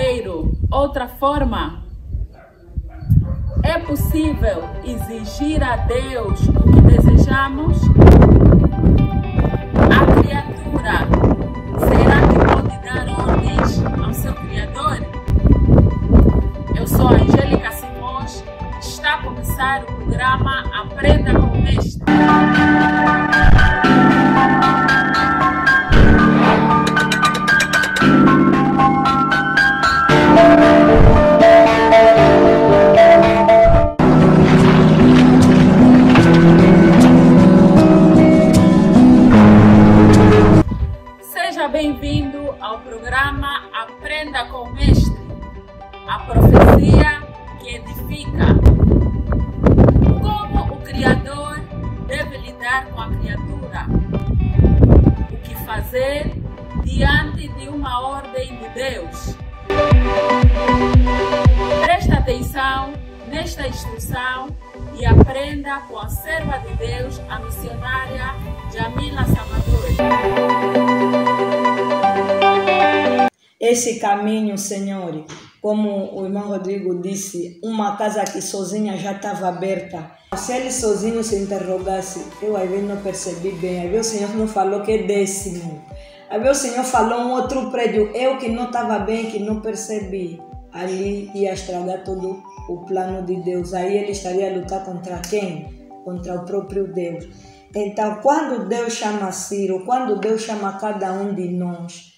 maneiro, outra forma? É possível exigir a Deus o que desejamos? A criatura, será que pode dar ordens ao seu Criador? Eu sou a Angélica Simões, está a começar o programa Aprenda com o Mestre. Seja bem-vindo ao programa Aprenda com o Mestre, a profecia que edifica. Como o Criador deve lidar com a criatura? O que fazer diante de uma ordem de Deus? Preste atenção nesta instrução e aprenda com a serva de Deus, a missionária Jamila Salvador. Esse caminho, Senhor, como o irmão Rodrigo disse, uma casa que sozinha já estava aberta. Se ele sozinho se interrogasse, eu às vezes não percebi bem, às vezes o Senhor não falou que é 10º, às vezes o Senhor falou um outro prédio, eu que não estava bem, que não percebi, ali ia estragar todo o plano de Deus, aí ele estaria a lutar contra quem? Contra o próprio Deus. Então, quando Deus chama Ciro, quando Deus chama cada um de nós,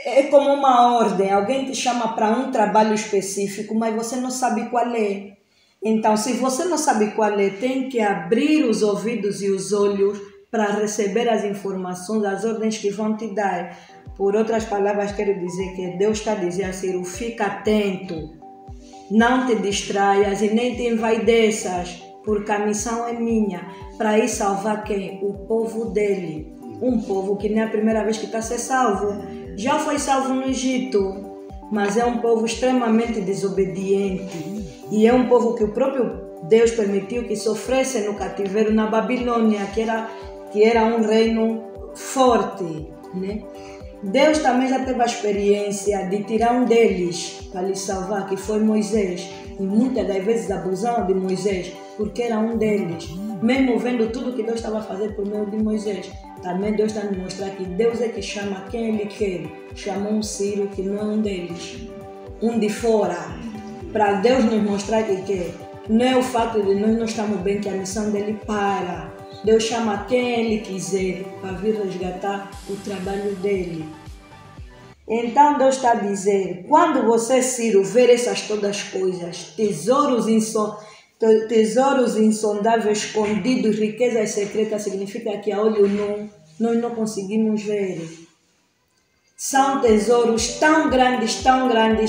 é como uma ordem, alguém te chama para um trabalho específico, mas você não sabe qual é. Então, se você não sabe qual é, tem que abrir os ouvidos e os olhos para receber as informações, as ordens que vão te dar. Por outras palavras, quero dizer que Deus está dizendo assim, fica atento, não te distraias e nem te envaideças, porque a missão é minha, para ir salvar quem? O povo dele. Um povo que nem é a primeira vez que está a ser salvo. Já foi salvo no Egito, mas é um povo extremamente desobediente. E é um povo que o próprio Deus permitiu que sofresse no cativeiro na Babilônia, que era um reino forte, né? Deus também já teve a experiência de tirar um deles para lhe salvar, que foi Moisés. E muitas das vezes abusaram de Moisés, porque era um deles. Mesmo vendo tudo que Deus estava fazendo por meio de Moisés, também Deus está me mostrando que Deus é que chama quem Ele quer. Chamou um Ciro que não é um deles, um de fora, para Deus nos mostrar que quer. Não é o fato de nós não estamos bem que a missão dele para. Deus chama quem Ele quiser para vir resgatar o trabalho dele. Então Deus está a dizer, quando você, Ciro, ver essas todas coisas, tesouros insondáveis, escondidos, riquezas secretas, significa que a olho nu nós não conseguimos ver. São tesouros tão grandes,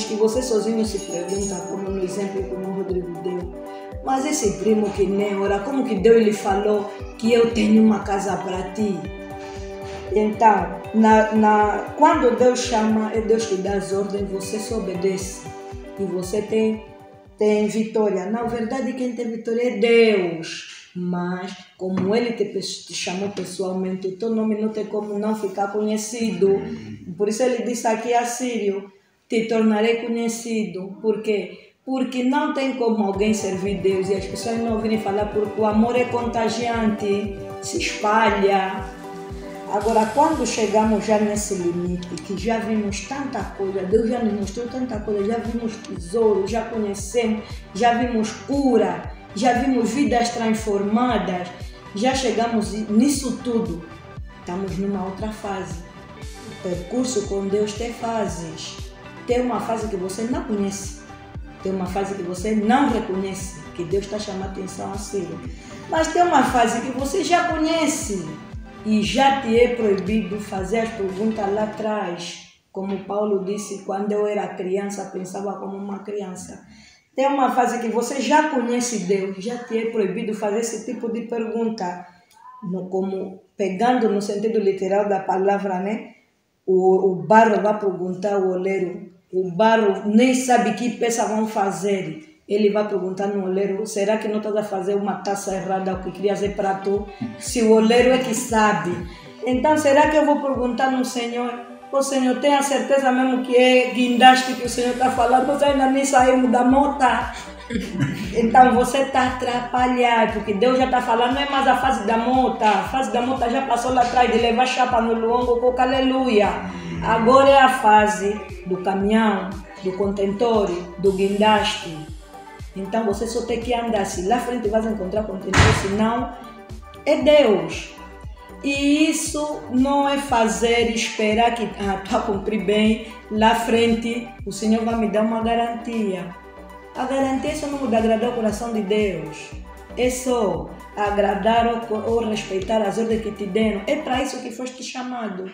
que você sozinho se pergunta, como no exemplo que o Rodrigo deu. Mas esse primo que nem ora, como que Deus lhe falou que eu tenho uma casa para ti? Então, quando Deus chama, é Deus que dá as ordens, você se obedece e você tem vitória. Na verdade, quem tem vitória é Deus. Mas, como Ele te chamou pessoalmente, o teu nome não tem como não ficar conhecido. Por isso Ele disse aqui a Ciro, te tornarei conhecido. Por quê? Porque não tem como alguém servir Deus e as pessoas não ouvirem falar, porque o amor é contagiante, se espalha. Agora, quando chegamos já nesse limite, que já vimos tanta coisa, Deus já nos mostrou tanta coisa, já vimos tesouros, já conhecemos, já vimos cura, já vimos vidas transformadas, já chegamos nisso tudo, estamos numa outra fase. O percurso com Deus tem fases. Tem uma fase que você não conhece, tem uma fase que você não reconhece, que Deus está chamando a atenção assim. Mas tem uma fase que você já conhece, e já te é proibido fazer as perguntas lá atrás. Como Paulo disse, quando eu era criança, pensava como uma criança. Tem uma fase que você já conhece Deus, já te é proibido fazer esse tipo de pergunta. Como pegando no sentido literal da palavra, né? O barro vai perguntar ao oleiro. O barro nem sabe que peça vão fazer. Ele vai perguntar no oleiro, será que não estás a fazer uma taça errada, o que querias é para tu? Se o oleiro é que sabe. Então, será que eu vou perguntar no Senhor Ô Senhor, tenha certeza mesmo que é guindaste que o Senhor está falando, nós ainda nem saímos da mota. Então você está atrapalhado, porque Deus já está falando, não é mais a fase da mota. A fase da mota já passou lá atrás de levar chapa no longo, coca, aleluia. Agora é a fase do caminhão, do contentor, do guindaste. Então você só tem que andar assim. Lá frente vai encontrar contentor, senão é Deus. E isso não é fazer esperar que tu a cumprir bem. Lá frente o Senhor vai me dar uma garantia. A garantia é só não agradar o coração de Deus. É só agradar ou respeitar as ordens que te deram. É para isso que foste chamado.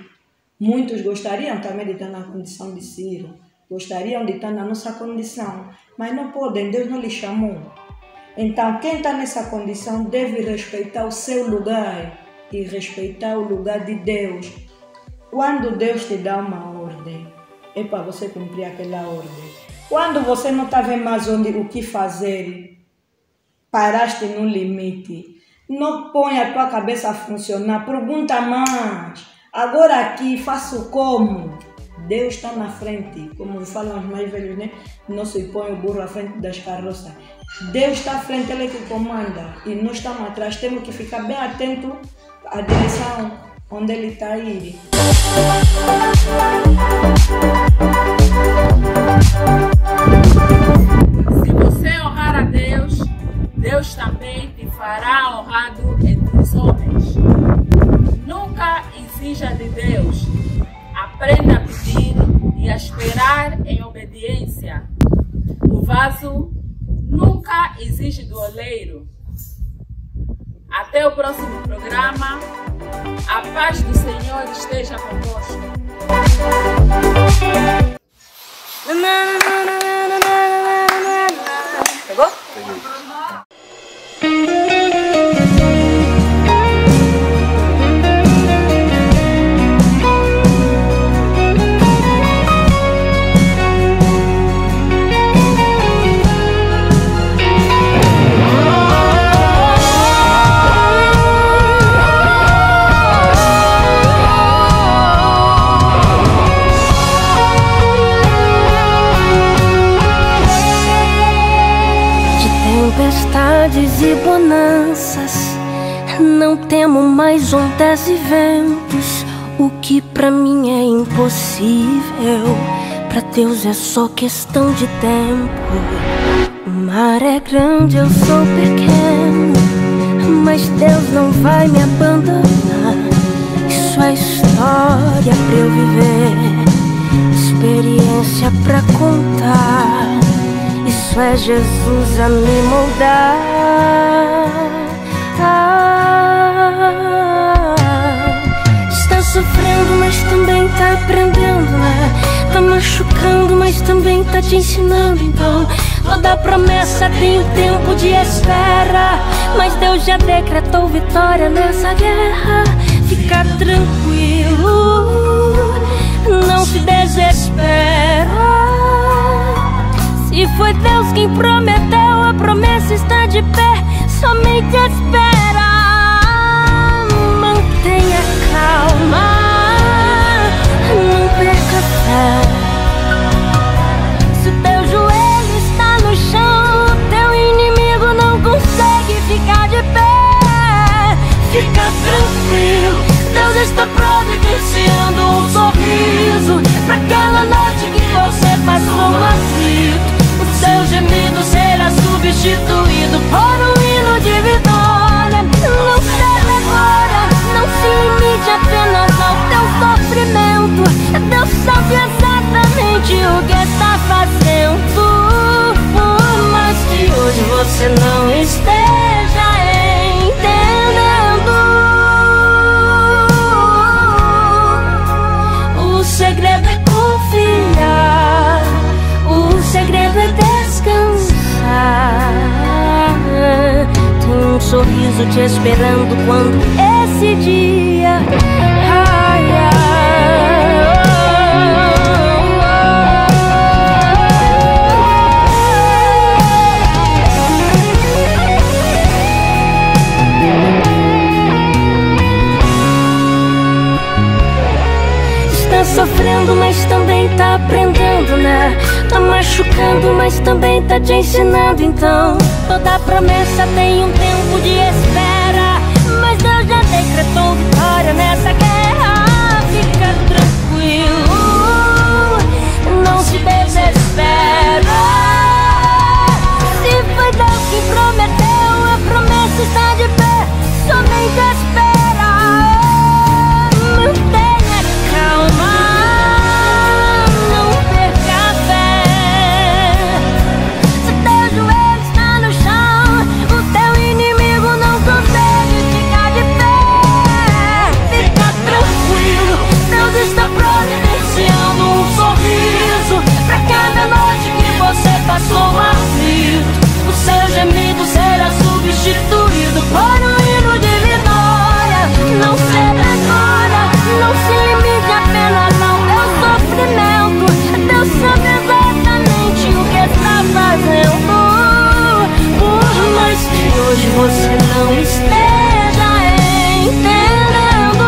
Muitos gostariam também de estar na condição de Ciro. Gostariam de estar na nossa condição. Mas não podem, Deus não lhe chamou. Então quem está nessa condição deve respeitar o seu lugar e respeitar o lugar de Deus. Quando Deus te dá uma ordem, é para você cumprir aquela ordem. Quando você não está vendo mais o que fazer, paraste no limite, não põe a tua cabeça a funcionar, pergunta mais. Agora aqui, faço como? Deus está na frente, como falam os mais velhos, né? Não se põe o burro à frente das carroças. Deus está à frente, Ele é que comanda. E nós estamos atrás, temos que ficar bem atentos à direção onde Ele está a ir. Se você honrar a Deus, Deus também te fará honrado entre os homens. Nunca exija de Deus. Aprenda a pedir e a esperar em obediência. O vaso nunca exige do oleiro. Até o próximo programa. A paz do Senhor esteja convosco. Pegou? Tempestades e bonanças, não temo mais ondas e ventos. O que pra mim é impossível, pra Deus é só questão de tempo. O mar é grande, eu sou pequeno, mas Deus não vai me abandonar. Isso é história pra eu viver, experiência pra contar. Isso é Jesus a me moldar. Está sofrendo, mas também tá aprendendo, né? Tá machucando, mas também tá te ensinando. Então toda promessa tem um tempo de espera, mas Deus já decretou vitória nessa guerra. Fica tranquilo, não se desespera. Se foi Deus quem prometeu, a promessa está de pé. Somente espera, mantenha calma, não perca fé. Se teu joelho está no chão, teu inimigo não consegue ficar de pé. Fica tranquilo, Deus está providenciando um sorriso pra aquela noite que você passou aflito. O seu gemido será substituído por um hino de vitória. Não se demora, não se limite apenas ao teu sofrimento. Deus sabe exatamente o que está fazendo. Por mais que hoje você não esteja entendendo, o segredo é confiar, o segredo é descansar. Tem um sorriso te esperando quando esse dia raiar. sofrendo, mas também tá aprendendo, né? Tá machucando, mas também tá te ensinando. Então, toda promessa tem um tempo de espera, mas Deus já decretou vitória nessa guerra. Fica tranquilo, não se desespera. Se foi Deus que prometeu, a promessa está de pé. Somente espera, mantenha calma, não perca a fé. Se teu joelho está no chão, o teu inimigo não consegue ficar de pé. Fica tranquilo, Deus está providenciando um sorriso pra cada noite que você passou aflito. O seu gemido será substituído por um hino de vitória. Não ceda agora, não se limite apenas ao teu sofrimento. Deus sabe exatamente o que está fazendo. Por mais que hoje você não esteja entendendo,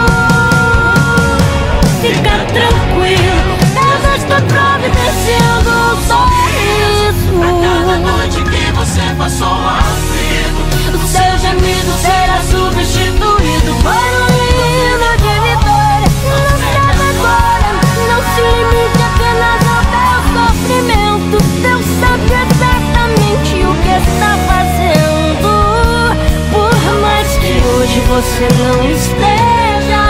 fica tranquilo, Deus está providenciando um sorriso pra cada noite que você passou aflito. O seu gemido será substituído por um hino de vitória. Não ceda agora, não se limite apenas ao teu sofrimento. Deus sabe exatamente o que está fazendo. Por mais que hoje você não esteja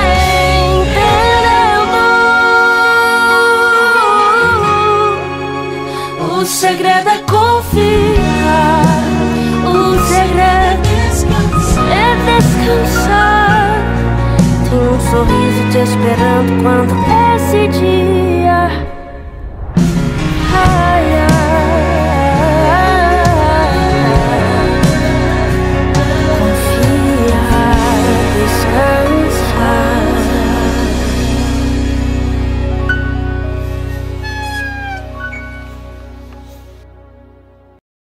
entendendo, o segredo é confiar. O segredo é descansar. Tem um sorriso te esperando quando esse dia